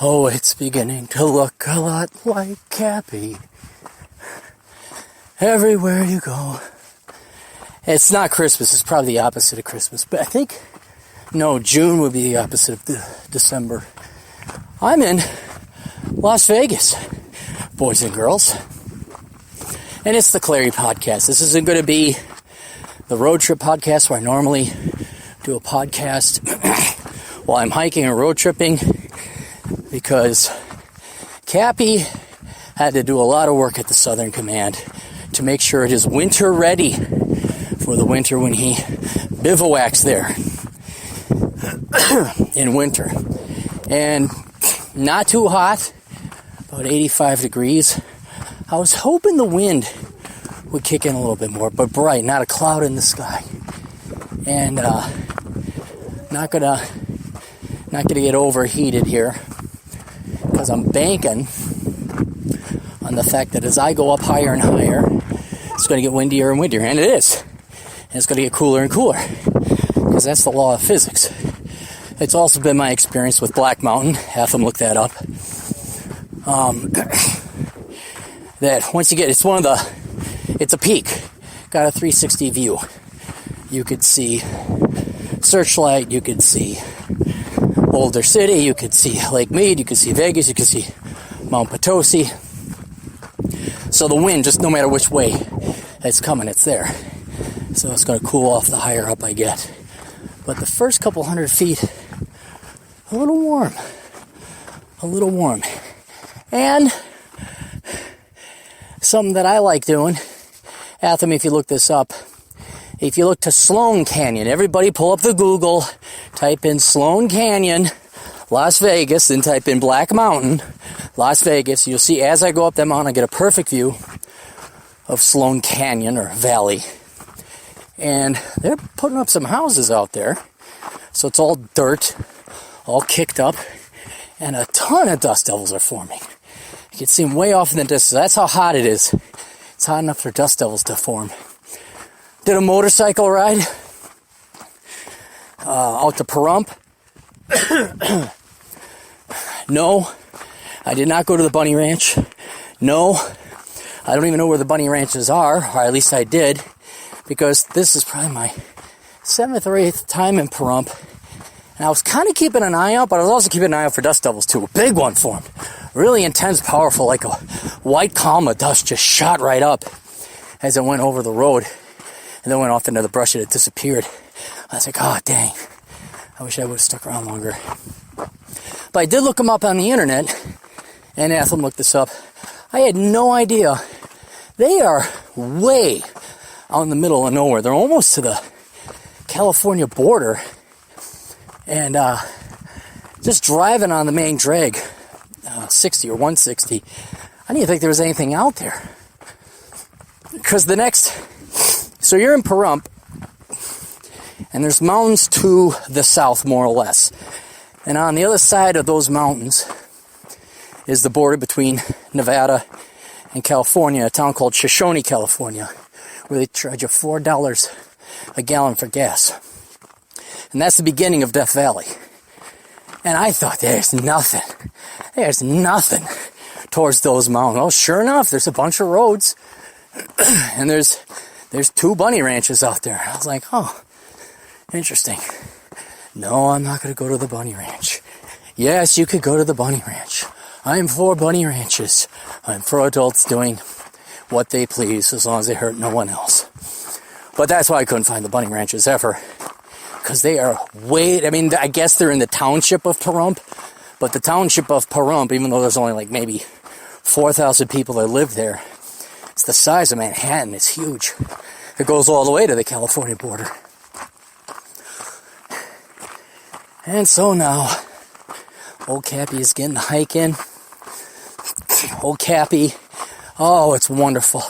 Oh, it's beginning to look a lot like Cappy. Everywhere you go. It's not Christmas. It's probably the opposite of Christmas. But I think, no, June would be the opposite of December. I'm in Las Vegas, boys and girls. And it's the Clarey podcast. This isn't going to be the road trip podcast where I normally do a podcast while I'm hiking or road tripping, because Cappy had to do a lot of work at the Southern Command to make sure it is winter ready for the winter when he bivouacs there in winter. And not too hot, about 85 degrees. I was hoping the wind would kick in a little bit more, but bright, not a cloud in the sky. And not gonna get overheated here, because I'm banking on the fact that as I go up higher and higher, it's going to get windier and windier, and it is. And it's going to get cooler and cooler, because that's the law of physics. It's also been my experience with Black Mountain. Have them look that up. That once you get, it's a peak. Got a 360 view. You could see Searchlight, you could see Boulder City, you could see Lake Mead, you could see Vegas, you could see Mount Potosi. So the wind, just no matter which way it's coming, it's there. So it's going to cool off the higher up I get. But the first couple hundred feet, a little warm. And something that I like doing, Atham, if you look this up, if you look to Sloan Canyon, everybody pull up the Google, type in Sloan Canyon, Las Vegas, then type in Black Mountain, Las Vegas. You'll see as I go up that mountain, I get a perfect view of Sloan Canyon, or Valley. And they're putting up some houses out there. So it's all dirt, all kicked up, and a ton of dust devils are forming. You can see them way off in the distance. That's how hot it is. It's hot enough for dust devils to form. Did a motorcycle ride out to Pahrump. No, I did not go to the Bunny Ranch. No, I don't even know where the Bunny Ranches are, or at least I did, because this is probably my 7th or 8th time in Pahrump. And I was kind of keeping an eye out, but I was also keeping an eye out for dust devils too. A big one formed. Really intense, powerful, like a white column of dust just shot right up as it went over the road. And then went off into the brush and it disappeared. I was like, oh, dang. I wish I would have stuck around longer. But I did look them up on the internet, and Atham looked this up. I had no idea. They are way out in the middle of nowhere. They're almost to the California border. And just driving on the main drag, 60 or 160, I didn't even think there was anything out there. Because so you're in Pahrump, and there's mountains to the south, more or less. And on the other side of those mountains is the border between Nevada and California, a town called Shoshone, California, where they charge you $4 a gallon for gas. And that's the beginning of Death Valley. And I thought, there's nothing towards those mountains. Well, sure enough, there's a bunch of roads, and there's 2 bunny ranches out there. I was like, oh, interesting. No, I'm not going to go to the bunny ranch. Yes, you could go to the bunny ranch. I'm for bunny ranches. I'm for adults doing what they please as long as they hurt no one else. But that's why I couldn't find the bunny ranches ever. Because they are I guess they're in the township of Pahrump. But the township of Pahrump, even though there's only like maybe 4,000 people that live there, it's the size of Manhattan. It's huge. It goes all the way to the California border. And so now, old Cappy is getting the hike in. Old Cappy, oh, it's wonderful.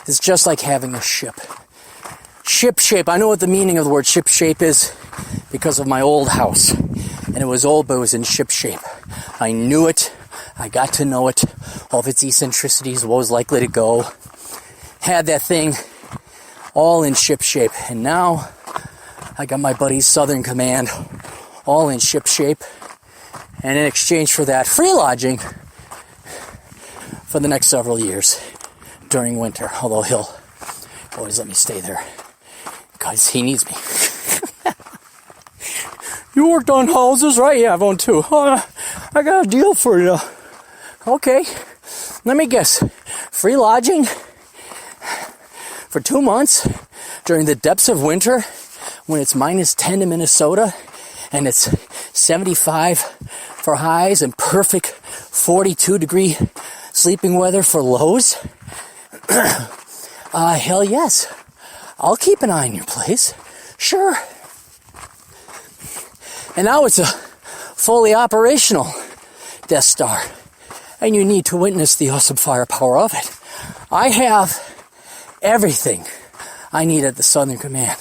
It's just like having a ship. Ship shape, I know what the meaning of the word ship shape is because of my old house. And it was old, but it was in ship shape. I knew it. I got to know it. All of its eccentricities, what was likely to go. Had that thing all in ship shape. And now I got my buddy's Southern Command all in ship shape. And in exchange for that, free lodging for the next several years during winter. Although he'll always let me stay there because he needs me. You worked on houses, right? Yeah, I've owned two. I got a deal for you. Okay, let me guess. Free lodging for 2 months during the depths of winter when it's minus 10 in Minnesota and it's 75 for highs and perfect 42 degree sleeping weather for lows. Hell yes. I'll keep an eye on your place. Sure. And now it's a fully operational Death Star. And you need to witness the awesome firepower of it. I have everything I need at the Southern Command.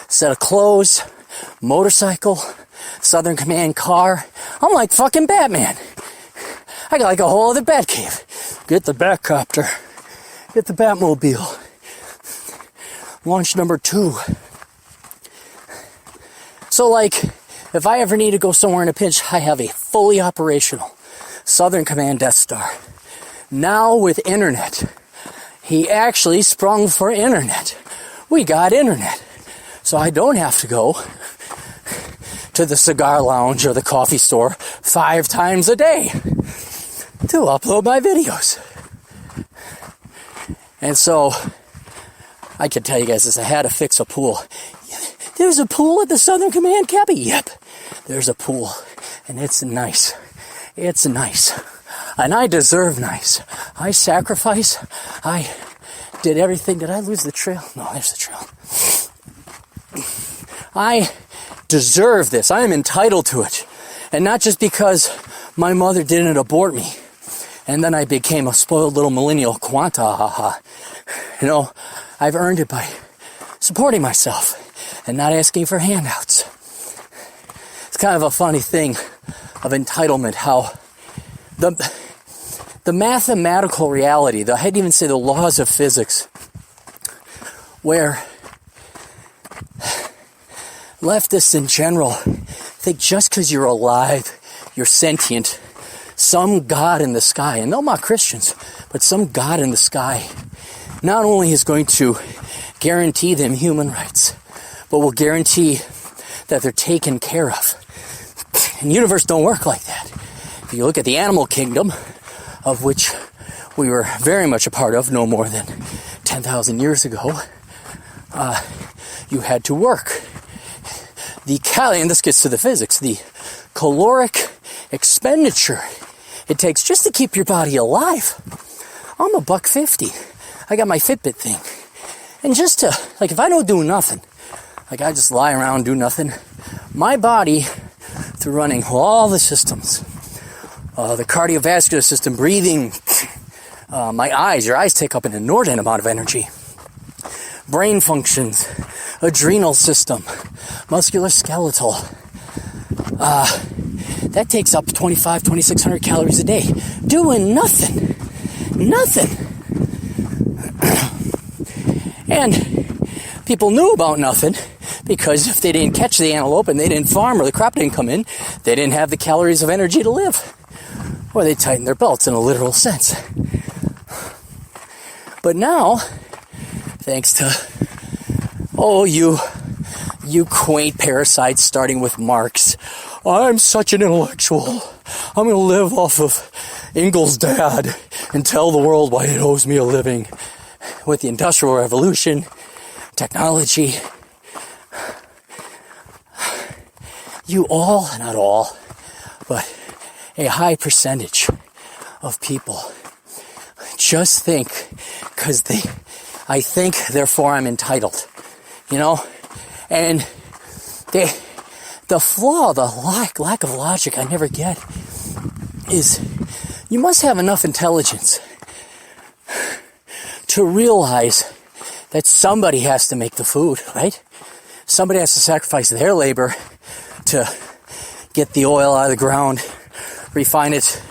Set of clothes, motorcycle, Southern Command car. I'm like fucking Batman. I got like a whole other Batcave. Get the Batcopter. Get the Batmobile. Launch number 2. So like, if I ever need to go somewhere in a pinch, I have a fully operational Southern Command Death Star. Now with internet. He actually sprung for internet. We got internet. So I don't have to go to the cigar lounge or the coffee store 5 times a day to upload my videos. And so I can tell you guys this, I had to fix a pool. There's a pool at the Southern Command, Cappy? Yep, there's a pool. And it's nice. It's nice. And I deserve nice. I sacrifice. I did everything. Did I lose the trail? No, there's the trail. I deserve this. I am entitled to it. And not just because my mother didn't abort me. And then I became a spoiled little millennial quanta, haha. You know, I've earned it by supporting myself and not asking for handouts. It's kind of a funny thing of entitlement, how the mathematical reality, I'd even say the laws of physics, where leftists in general think just because you're alive, you're sentient, some God in the sky, and no mock Christians, but some God in the sky, not only is going to guarantee them human rights, but will guarantee that they're taken care of. And the universe don't work like that. If you look at the animal kingdom, of which we were very much a part of no more than 10,000 years ago, you had to work. And this gets to the physics, the caloric expenditure it takes just to keep your body alive. I'm a $150. I got my Fitbit thing. And just to, like, if I don't do nothing, like I just lie around, do nothing, my body, through running all the systems, the cardiovascular system, breathing, my eyes, your eyes take up an inordinate amount of energy. Brain functions, adrenal system, musculoskeletal. That takes up 2,600 calories a day. Doing nothing. Nothing. And people knew about nothing because if they didn't catch the antelope and they didn't farm or the crop didn't come in, they didn't have the calories of energy to live. Or they tightened their belts in a literal sense. But now, thanks to, you quaint parasites starting with Marx, I'm such an intellectual. I'm going to live off of Engels' dad and tell the world why it owes me a living. With the Industrial Revolution, technology, you all, not all, but a high percentage of people just think, because I think, therefore I'm entitled, you know? And the flaw, the lack of logic I never get is you must have enough intelligence to realize that somebody has to make the food, right? Somebody has to sacrifice their labor to get the oil out of the ground, refine it,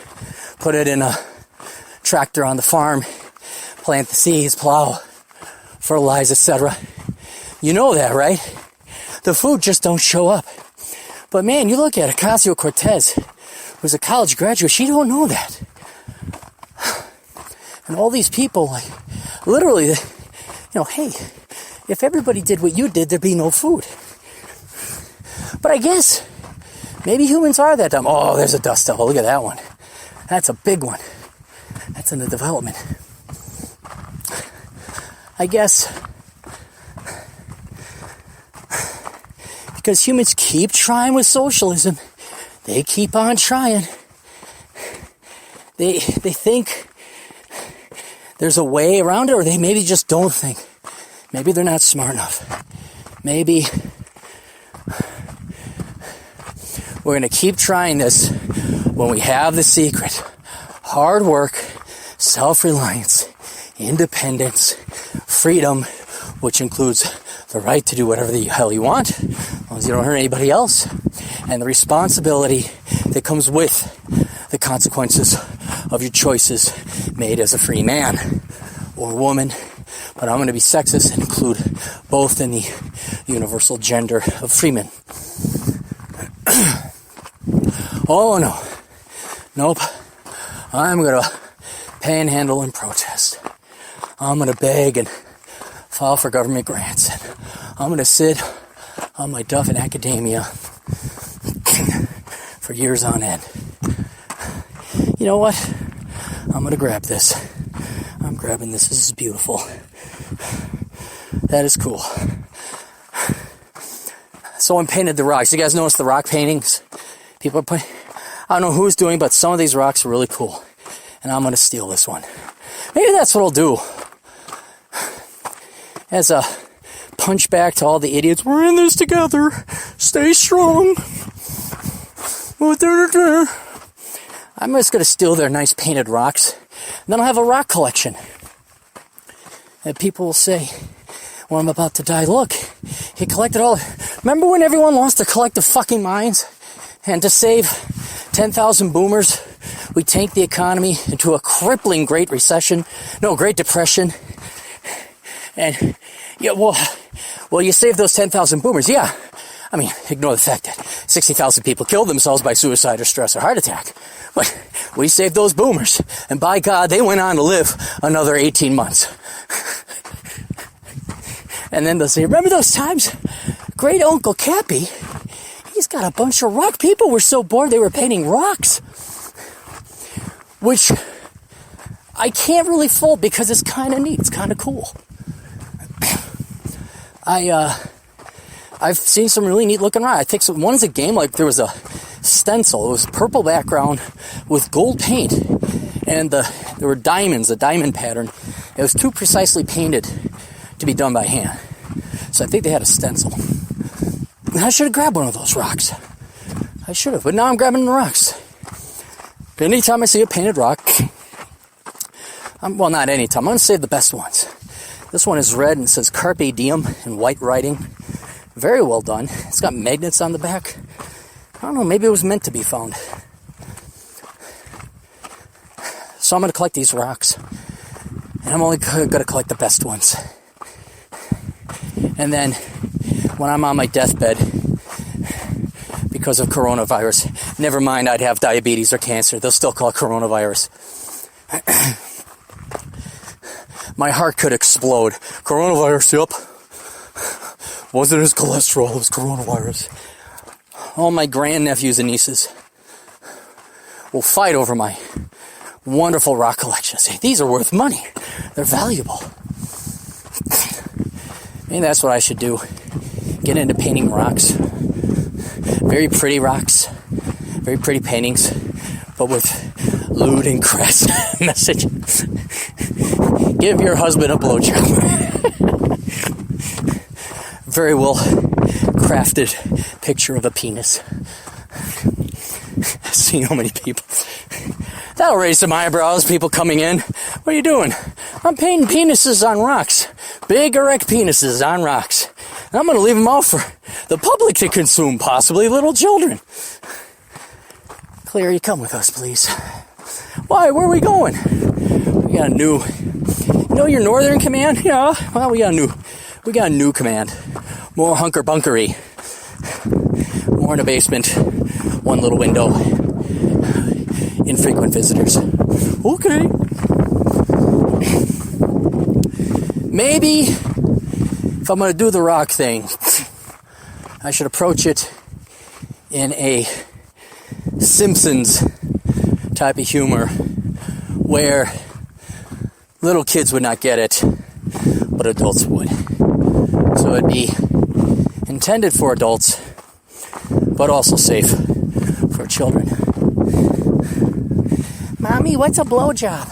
put it in a tractor on the farm, plant the seeds, plow, fertilize, etc. You know that, right? The food just don't show up. But man, you look at Ocasio-Cortez who's a college graduate, she don't know that. And all these people, like, literally, hey, if everybody did what you did, there'd be no food. But I guess maybe humans are that dumb. Oh, there's a dust devil. Look at that one. That's a big one. That's in the development. I guess because humans keep trying with socialism, they keep on trying. They think there's a way around it, or they maybe just don't think. Maybe they're not smart enough. Maybe we're going to keep trying this when we have the secret. Hard work, self-reliance, independence, freedom, which includes the right to do whatever the hell you want, as long as you don't hurt anybody else, and the responsibility that comes with the consequences of your choices made as a free man or woman. But I'm going to be sexist and include both in the universal gender of freemen. Oh no. Nope. I'm going to panhandle and protest. I'm going to beg and file for government grants. And I'm going to sit on my duff in academia for years on end. You know what? I'm going to grab this. I'm grabbing this. This is beautiful. That is cool. Someone painted the rocks. You guys notice the rock paintings? People are putting... I don't know who's doing, but some of these rocks are really cool. And I'm going to steal this one. Maybe that's what I'll do. As a punch back to all the idiots. We're in this together. Stay strong. I'm just going to steal their nice painted rocks. And then I'll have a rock collection. And people will say, when I'm about to die, look, he collected all... Remember when everyone lost their collective fucking minds? And to save 10,000 boomers, we tanked the economy into a crippling Great Depression. And, yeah, well, you saved those 10,000 boomers, yeah. I mean, ignore the fact that 60,000 people killed themselves by suicide or stress or heart attack. But we saved those boomers. And by God, they went on to live another 18 months. And then they'll say, remember those times? Great Uncle Cappy, he's got a bunch of rock. People were so bored they were painting rocks. Which I can't really fault because it's kind of neat. It's kind of cool. I've seen some really neat looking rocks. I think one is a game, like there was a stencil. It was purple background with gold paint. And there were diamonds, a diamond pattern. It was too precisely painted to be done by hand. So I think they had a stencil. And I should have grabbed one of those rocks. I should have, but now I'm grabbing the rocks. Anytime I see a painted rock, well, not anytime, I'm going to save the best ones. This one is red and it says Carpe Diem in white writing. Very well done. It's got magnets on the back. I don't know, maybe it was meant to be found. So I'm going to collect these rocks. And I'm only going to collect the best ones. And then, when I'm on my deathbed, because of coronavirus, never mind I'd have diabetes or cancer, they'll still call it coronavirus. My heart could explode. Coronavirus, yep. Wasn't his cholesterol, it was coronavirus. All my grandnephews and nieces will fight over my wonderful rock collection. Say, these are worth money. They're valuable. Maybe that's what I should do. Get into painting rocks. Very pretty rocks. Very pretty paintings. But with lewd and crass message. Give your husband a blowjob. Very well crafted picture of a penis. See how many people. That'll raise some eyebrows, people coming in. What are you doing? I'm painting penises on rocks. Big erect penises on rocks. And I'm going to leave them out for the public to consume, possibly little children. Clarey, come with us, please. Why? Where are we going? We got a new... You know your northern command? Yeah. Well, we got a new command. More hunker-bunkery. More in a basement. One little window. infrequent visitors. Okay. Maybe if I'm going to do the rock thing, I should approach it in a Simpsons type of humor where little kids would not get it, but adults would. So it'd be intended for adults, but also safe for children. Mommy, what's a blowjob?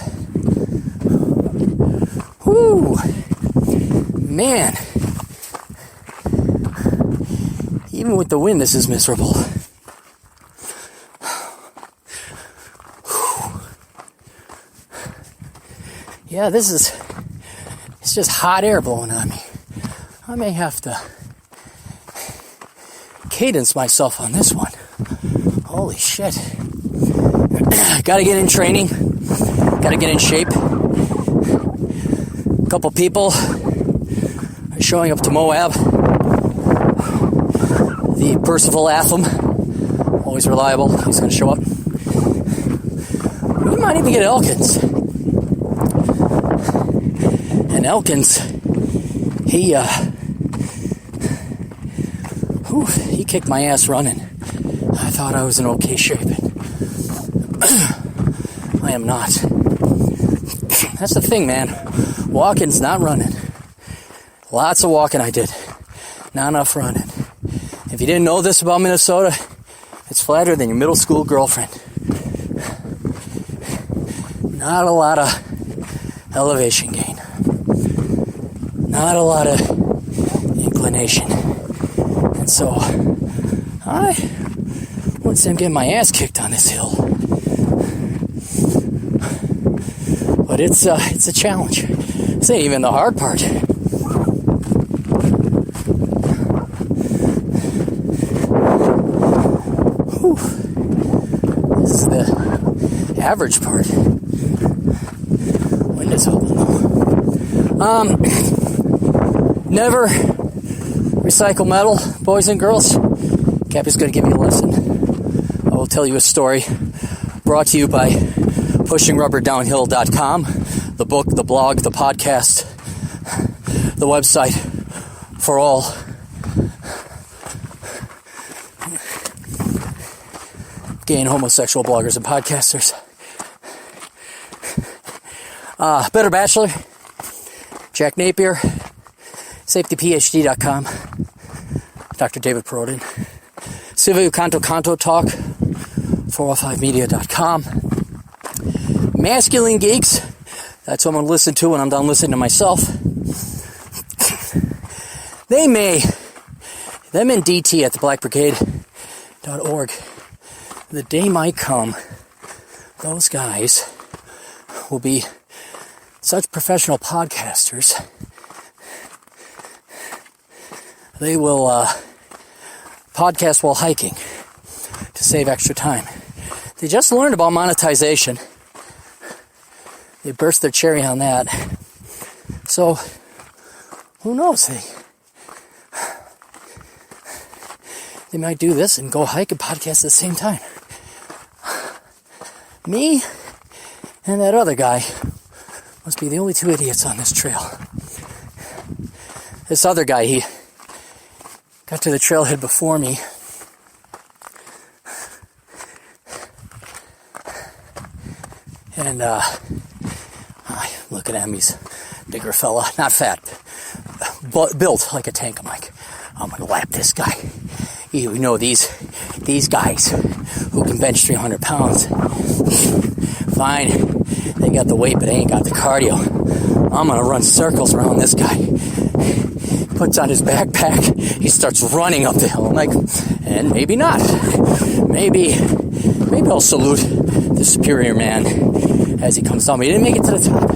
Whoo! Man. Even with the wind, this is miserable. Yeah, it's just hot air blowing on me. I may have to cadence myself on this one. Holy shit. Gotta get in training. Gotta get in shape. A couple people are showing up to Moab. The Percival Atham, always reliable. He's gonna show up. We might even get Elkins. And Elkins, he kicked my ass running. I thought I was in okay shape. I am not. That's the thing, man. Walking's not running. Lots of walking I did. Not enough running. If you didn't know this about Minnesota, it's flatter than your middle school girlfriend. Not a lot of elevation gain. Not a lot of inclination. And so, I wouldn't say I'm getting my ass kicked on this hill. But it's a challenge. This ain't even the hard part. Whew. This is the average part. Wind is holding though. Never recycle metal, boys and girls. Cappy's going to give you a lesson. I will tell you a story brought to you by PushingRubberDownhill.com, the book, the blog, the podcast, the website for all gay and homosexual bloggers and podcasters. Better Bachelor, Jack Napier, SafetyPhD.com, Dr. David Perodin, Silvio Canto Talk, 405media.com, Masculine Geeks, that's what I'm going to listen to when I'm done listening to myself. Them and DT at theblackbrigade.org. The day might come, those guys will be such professional podcasters, they will podcast while hiking to save extra time. They just learned about monetization. They burst their cherry on that. So, who knows? They might do this and go hike and podcast at the same time. Me and that other guy must be the only two idiots on this trail. This other guy, he got to the trailhead before me. And, looking at him, he's a bigger fella, not fat, but built like a tank. I'm like, I'm gonna lap this guy. You know, these guys who can bench 300 pounds, fine, they got the weight, but they ain't got the cardio. I'm gonna run circles around this guy. Puts on his backpack, he starts running up the hill. I'm like, and maybe not. Maybe I'll salute the superior man as he comes down. But he didn't make it to the top.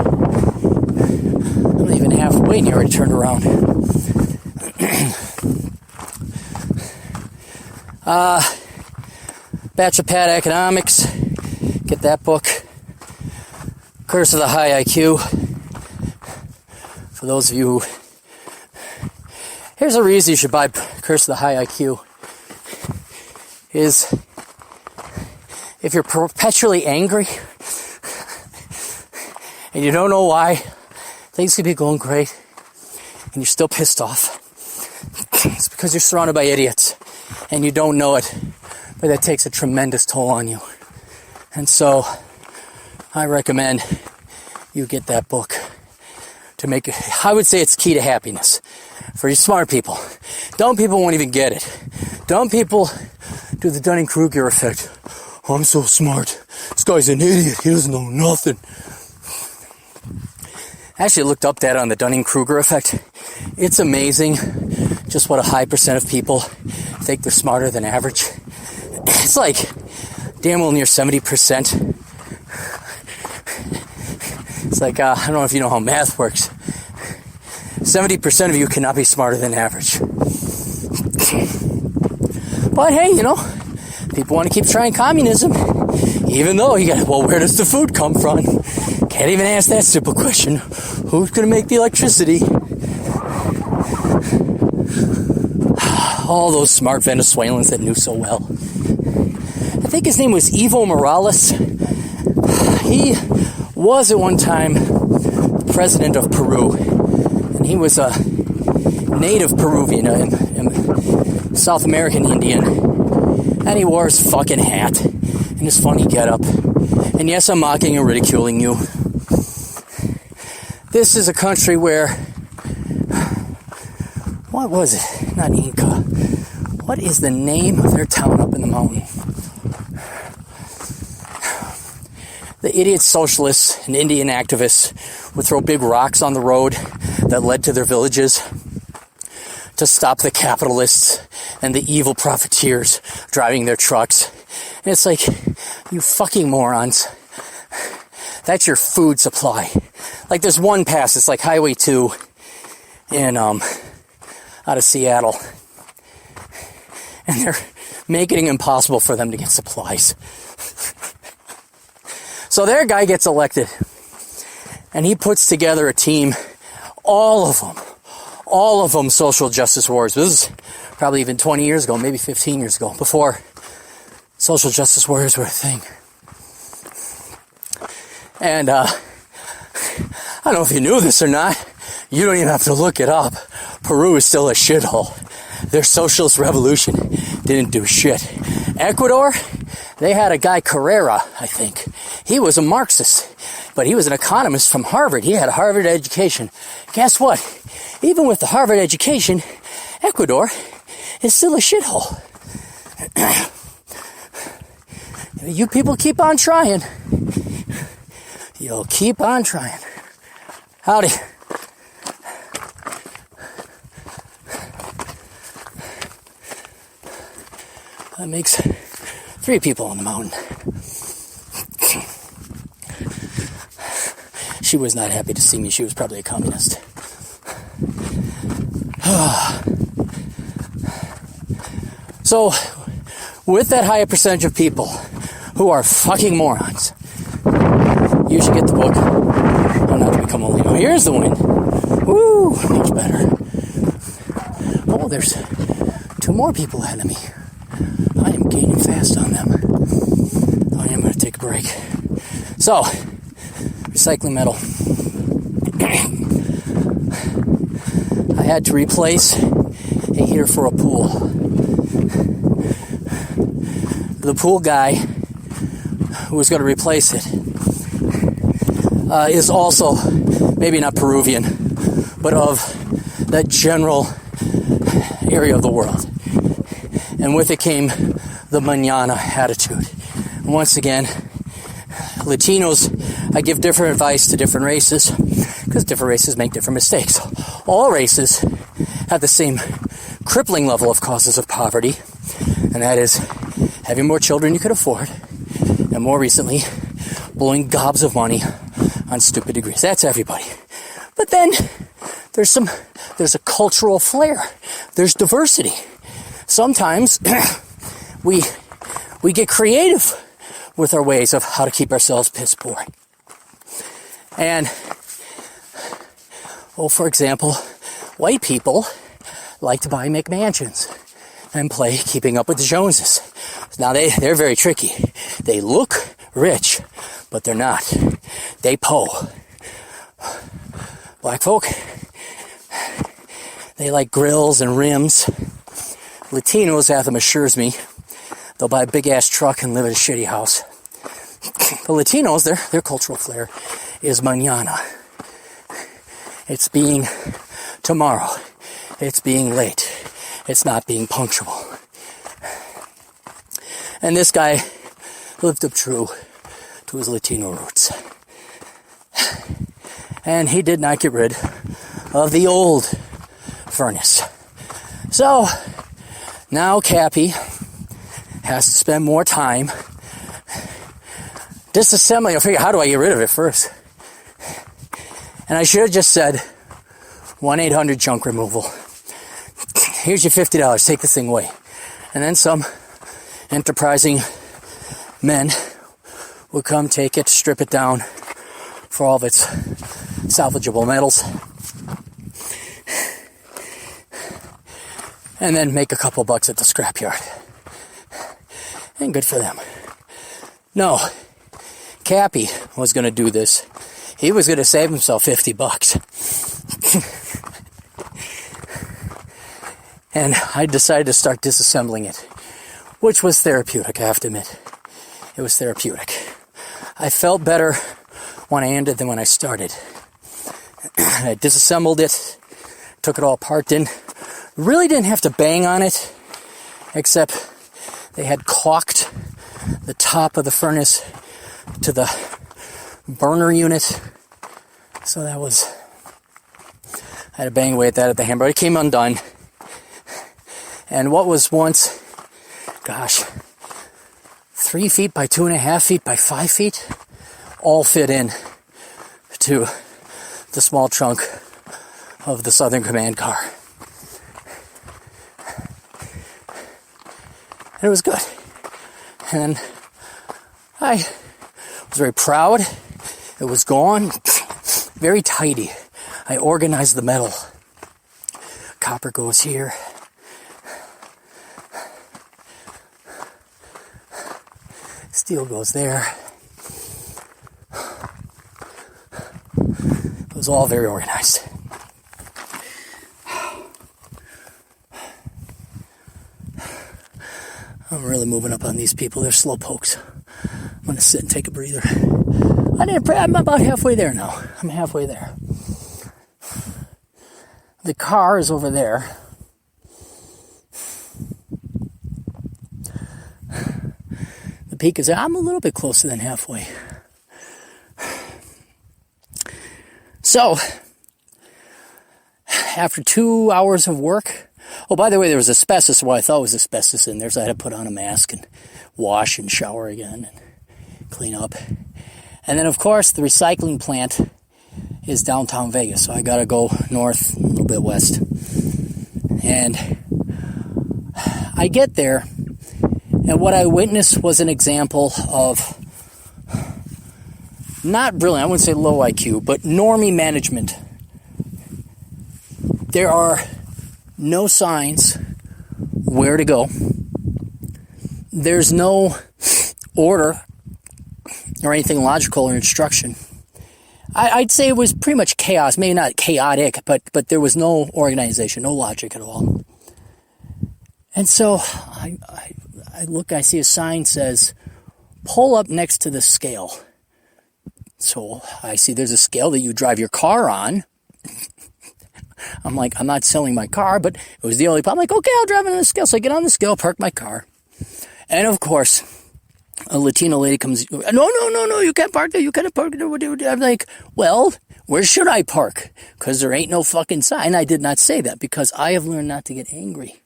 I'm not even halfway, and he already turned around. Batch of Pad Economics. Get that book. Curse of the High IQ. For those of you who... Here's a reason you should buy Curse of the High IQ. Is if you're perpetually angry and you don't know why, things could be going great and you're still pissed off. It's because you're surrounded by idiots and you don't know it, but that takes a tremendous toll on you. And so I recommend you get that book to make it. I would say it's key to happiness for you smart people. Dumb people won't even get it. Dumb people do the Dunning-Kruger effect. Oh, I'm so smart. This guy's an idiot. He doesn't know nothing. I actually looked up that on the Dunning-Kruger effect. It's amazing just what a high percent of people think they're smarter than average. It's like damn well near 70%. It's like, I don't know if you know how math works. 70% of you cannot be smarter than average. But hey, people want to keep trying communism. Even though well, where does the food come from? Can't even ask that simple question. Who's going to make the electricity? All those smart Venezuelans that knew so well. I think his name was Evo Morales. He was at one time president of Peru. And he was a native Peruvian, a South American Indian. And he wore his fucking hat and his funny getup. And yes, I'm mocking and ridiculing you. This is a country where, what was it? Not Inca. What is the name of their town up in the mountain? The idiot socialists and Indian activists would throw big rocks on the road that led to their villages to stop the capitalists and the evil profiteers driving their trucks. And it's like, you fucking morons. That's your food supply. Like there's one pass, it's like Highway 2 in, out of Seattle. And they're making it impossible for them to get supplies. So their guy gets elected. And he puts together a team, all of them social justice warriors. This is probably even 20 years ago, maybe 15 years ago, before social justice warriors were a thing. And I don't know if you knew this or not. You don't even have to look it up. Peru is still a shithole. Their socialist revolution didn't do shit. Ecuador, they had a guy, Carrera, I think. He was a Marxist, but he was an economist from Harvard. He had a Harvard education. Guess what? Even with the Harvard education, Ecuador is still a shithole. You people keep on trying. You'll keep on trying. Howdy. That makes 3 people on the mountain. She was not happy to see me. She was probably a communist. So, with that higher percentage of people who are fucking morons, you should get the book on how to become a Leo. Here's the wind. Woo, much better. Oh, there's 2 more people ahead of me. I am gaining fast on them. I am going to take a break. So, recycling metal. I had to replace a heater for a pool. The pool guy who was going to replace it is also, maybe not Peruvian, but of that general area of the world. And with it came the mañana attitude. And once again, Latinos, I give different advice to different races, because different races make different mistakes. All races have the same crippling level of causes of poverty, and that is having more children you could afford, and more recently, blowing gobs of money on stupid degrees. That's everybody. But then, there's a cultural flair. There's diversity. Sometimes we get creative with our ways of how to keep ourselves piss poor. And, for example, white people like to buy McMansions and play Keeping Up with the Joneses. Now they're very tricky. They look rich, but they're not. They po. Black folk, they like grills and rims. Latinos have them, assures me. They'll buy a big ass truck and live in a shitty house. The Latinos, their cultural flair is mañana. It's being tomorrow. It's being late. It's not being punctual. And this guy lived up true to his Latino roots. And he did not get rid of the old furnace. So, now Cappy has to spend more time disassembling. I'll figure, how do I get rid of it first? And I should have just said 1-800 junk removal. Here's your $50. Take this thing away. And then some enterprising men would come take it, strip it down for all of its salvageable metals, and then make a couple bucks at the scrapyard. And good for them. No, Cappy was going to do this. He was going to save himself $50. And I decided to start disassembling it, which was therapeutic, I have to admit. It was therapeutic. I felt better when I ended than when I started. I disassembled it, took it all apart, really didn't have to bang on it, except they had caulked the top of the furnace to the burner unit. So that was, I had to bang away at that at the hammer. It came undone. And what was once, 3 feet by 2.5 feet by 5 feet, all fit in to the small trunk of the Southern Command car. And it was good. And I was very proud. It was gone. Very tidy. I organized the metal. Copper goes here. Steel goes there. It was all very organized. I'm really moving up on these people. They're slow pokes. I'm going to sit and take a breather. I'm about halfway there now. I'm halfway there. The car is over there. The peak is there. I'm a little bit closer than halfway. So, after 2 hours of work, oh, by the way, there was asbestos. Well, I thought it was asbestos in there, so I had to put on a mask and wash and shower again and clean up. And then, of course, the recycling plant is downtown Vegas, so I got to go north, a little bit west. And I get there, and what I witnessed was an example of not brilliant, I wouldn't say low IQ, but normie management. There are no signs where to go. There's no order or anything logical or instruction. I'd say it was pretty much chaos. Maybe not chaotic, but there was no organization, no logic at all. And so I look, I see a sign says, pull up next to the scale. So I see there's a scale that you drive your car on. I'm like, I'm not selling my car, but it was the only problem. I'm like, okay, I'll drive on the scale. So I get on the scale, park my car. And of course, a Latino lady comes, no, you can't park there. You can't park there. I'm like, well, where should I park? Because there ain't no fucking sign. I did not say that because I have learned not to get angry.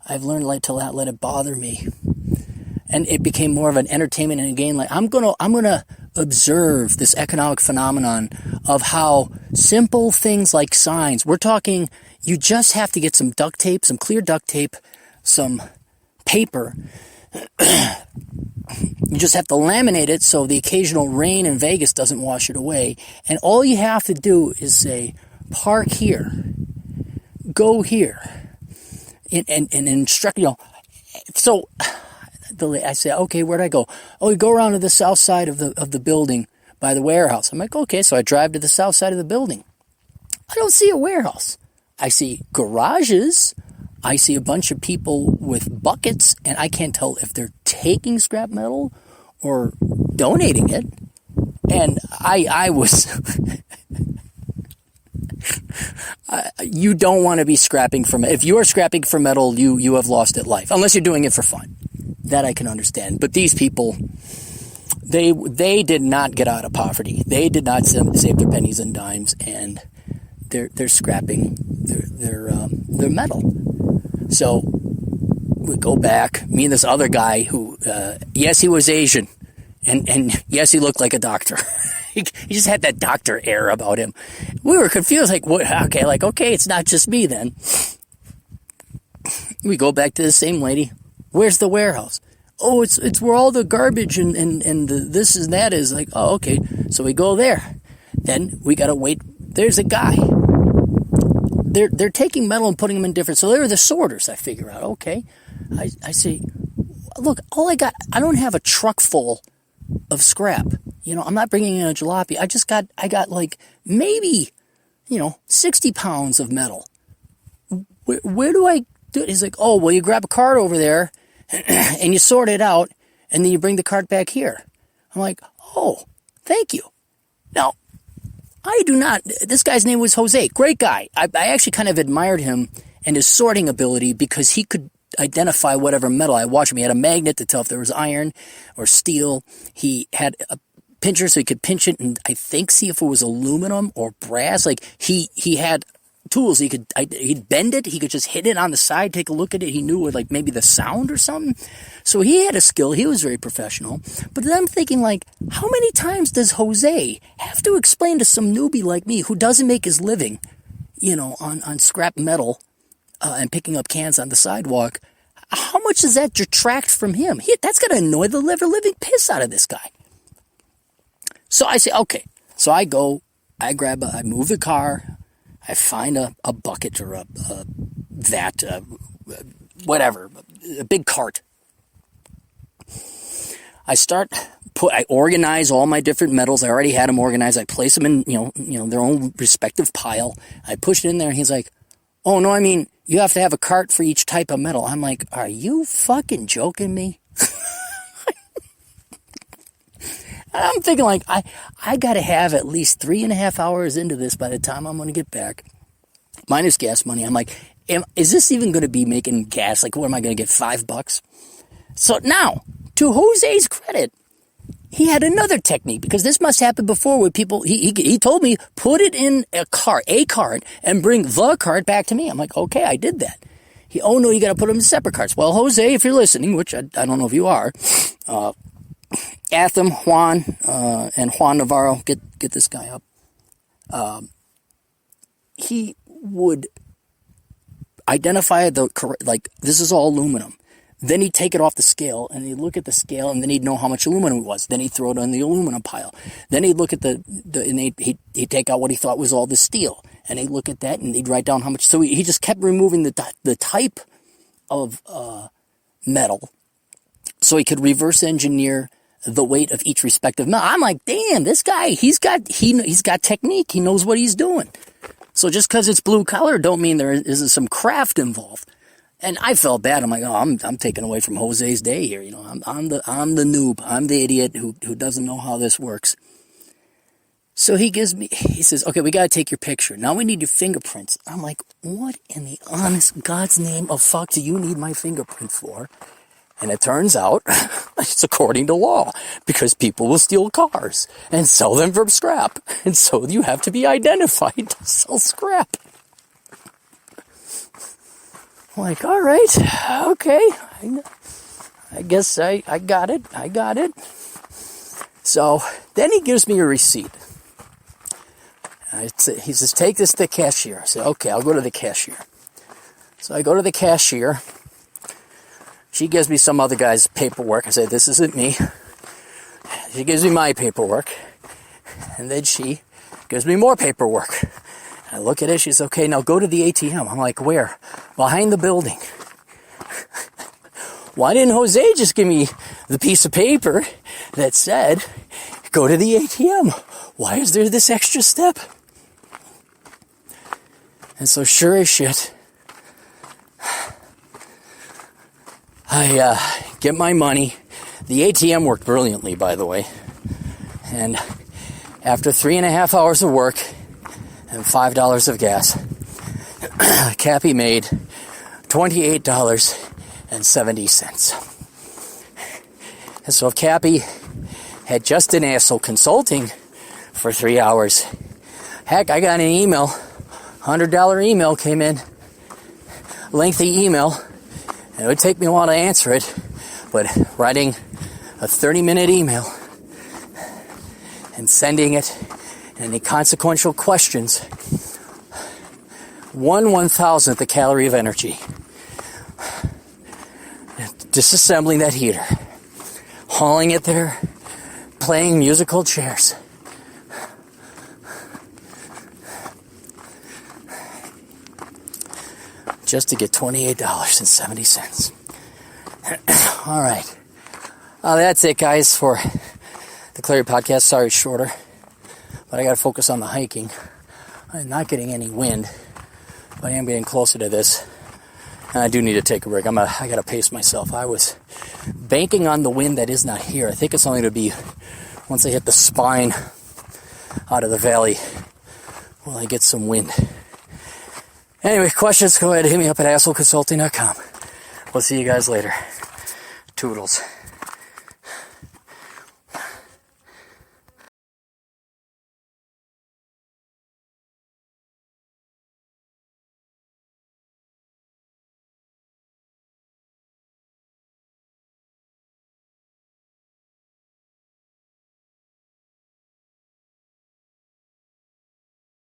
I've learned to not let it bother me. And it became more of an entertainment and a game. Like, I'm gonna observe this economic phenomenon of how simple things like signs, we're talking, you just have to get some duct tape, some clear duct tape, some paper. You just have to laminate it so the occasional rain in Vegas doesn't wash it away. And all you have to do is say, park here, go here, and instruct, So I say, okay, where'd I go? Oh, you go around to the south side of the building by the warehouse. I'm like, okay, so I drive to the south side of the building. I don't see a warehouse. I see garages. I see a bunch of people with buckets, and I can't tell if they're taking scrap metal or donating it. And I was... you don't want to be scrapping for metal. If you are scrapping for metal, you have lost at life. Unless you're doing it for fun. That I can understand. But these people, they did not get out of poverty. They did not save their pennies and dimes, and they're scrapping their metal. So we go back. Me and this other guy who, yes, he was Asian, and yes, he looked like a doctor. He just had that doctor air about him. We were confused, like, what? Okay, it's not just me then. We go back to the same lady. Where's the warehouse? Oh, it's where all the garbage and the this and that is. Like, oh, okay. So we go there. Then we gotta wait. There's a guy. They're taking metal and putting them in different. So they're the sorters. I figure out. Okay. I say, look, I don't have a truck full of scrap. I'm not bringing in a jalopy. I got like maybe, 60 pounds of metal. Where do I do it? He's like, oh, well, you grab a cart over there and you sort it out and then you bring the cart back here. I'm like, oh, thank you. Now, I do not, this guy's name was Jose. Great guy. I actually kind of admired him and his sorting ability because he could identify whatever metal. I watched him. He had a magnet to tell if there was iron or steel. He had a pincher so he could pinch it and I think see if it was aluminum or brass. Like he had tools. He'd bend it. He could just hit it on the side, take a look at it. He knew like maybe the sound or something. So he had a skill. He was very professional. But then I'm thinking like, how many times does Jose have to explain to some newbie like me who doesn't make his living, on scrap metal and picking up cans on the sidewalk? How much does that detract from him? That's going to annoy the living piss out of this guy. So I say, okay. So I go, I move the car, I find a bucket or a vat, whatever, a big cart. I organize all my different metals. I already had them organized. I place them in, their own respective pile. I push it in there and he's like, oh no, I mean, you have to have a cart for each type of metal. I'm like, are you fucking joking me? I'm thinking like, I got to have at least 3.5 hours into this by the time I'm going to get back. Minus gas money. I'm like, is this even going to be making gas? Like, what am I going to get, $5? So now, to Jose's credit, he had another technique because this must happen before with people. He told me, put it in a cart, and bring the cart back to me. I'm like, okay, I did that. Oh no, you got to put them in separate carts. Well, Jose, if you're listening, which I don't know if you are, Atham, Juan, and Juan Navarro, get this guy up. He would identify this is all aluminum. Then he'd take it off the scale, and he'd look at the scale, and then he'd know how much aluminum it was. Then he'd throw it on the aluminum pile. Then he'd look at and he'd take out what he thought was all the steel, and he'd look at that, and he'd write down how much. So he just kept removing the type of metal, so he could reverse engineer the weight of each respective metal. I'm like, damn, this guy, he's got technique. He knows what he's doing. So just because it's blue collar, don't mean there isn't some craft involved. And I felt bad. I'm like, oh, I'm taking away from Jose's day here. I'm the noob. I'm the idiot who doesn't know how this works. So he says, okay, we got to take your picture. Now we need your fingerprints. I'm like, what in the honest God's name of fuck do you need my fingerprint for? And it turns out it's according to law because people will steal cars and sell them for scrap. And so you have to be identified to sell scrap. I'm like, all right, okay. I guess I got it. So then he gives me a receipt. He says, take this to the cashier. I said, okay, I'll go to the cashier. So I go to the cashier. She gives me some other guy's paperwork. I say, this isn't me. She gives me my paperwork. And then she gives me more paperwork. I look at it. She's okay. Now go to the ATM. I'm like, where? Behind the building. Why didn't Jose just give me the piece of paper that said, go to the ATM? Why is there this extra step? And so sure as shit, I get my money. The ATM worked brilliantly, by the way. And after 3.5 hours of work and $5 of gas, Cappy made $28.70. And so if Cappy had just an asshole consulting for 3 hours, heck, I got an email, $100 email came in, lengthy email, and it would take me a while to answer it, but writing a 30-minute email and sending it, and the consequential questions, 1/1000th the calorie of energy. Disassembling that heater, hauling it there, playing musical chairs. Just to get $28.70. All right. That's it, guys, for the Clarey podcast. Sorry, it's shorter, but I got to focus on the hiking. I'm not getting any wind, but I am getting closer to this, and I do need to take a break. I got to pace myself. I was banking on the wind that is not here. I think it's only going to be once I hit the spine out of the valley will I get some wind. Anyway, questions, go ahead and hit me up at assholeconsulting.com. We'll see you guys later. Toodles.